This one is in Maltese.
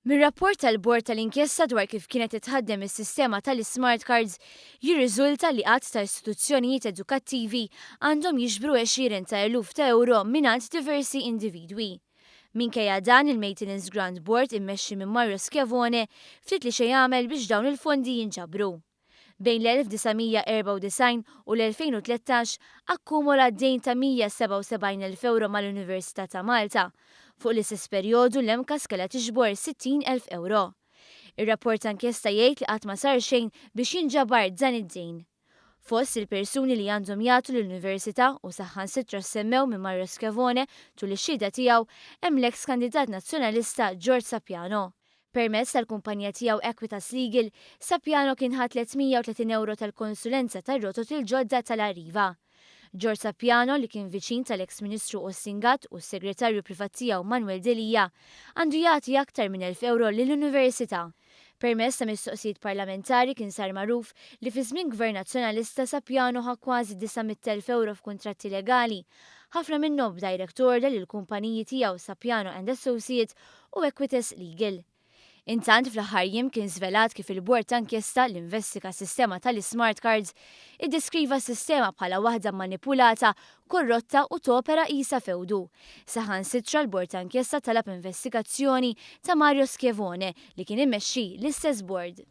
Mir-rapport tal-bord tal-inkjesta dwar kif kienet itħaddem is-sistema tal-smart cards jirriżulta li qatt ta' istituzzjonijiet edukattivi għandhom jiġbru 20 ta' eluf ta' euro mingħand diversi individwi. Minkejja dan il-Maintenance Grant Board immexxi minn Mario Schiavone ftit li xejn jagħmel biex dawn il-fondi jinġabru. Bejn l-1994 u l-2013 akkumula dejn ta' 177,000 euro mal-Università ta' Malta. Fuq l-istess perjodu l-emkas kellha tiġbor 60,000 euro. Ir-rapport ankjesta jgħid li qatt ma sar xejn biex jinġabar dan id-dejn. Fost il-persuni li għandhom jagħtu l-Università u saħħansitra semmew minn Mario Schiavone tul ix-xhieda tiegħu hemm l-eks kandidat nazzjonalista George Sapiano. Permezz tal-kumpanija tiegħu Equitas Legal, Sapiano kien ħadd 330 euro tal-konsulenza tar-rotot il-ġodda tal-Arriva. George Sapiano li kien viċin tal-eks Ministru Ossingat u s-Segretarju Privat tiegħu Manuel Delija għandu jagħti aktar minn 1,000 euro lill-Università. Permezz ta' mistoqsijiet parlamentari kien sar magħruf li fi żmien Gvern Nazzjonalista Sapiano ħa kważi 900,000 euro f'kuntratti legali, ħafna minnhom b'direct order lill kumpaniji tiegħu Sapiano and Associates u Equitas Legal. Intant fl-aħħar jiem kien żvelat kif il-bord ta' inkjesta li investiga s-sistema tal-smart cards iddeskriva s-sistema bħala waħda manipulata, korrotta u topera qisha fewdu. Saħansitra l-bord ta' inkjesta talab investigazzjoni ta' Mario Schiavone li kien immexxi l-istess bord.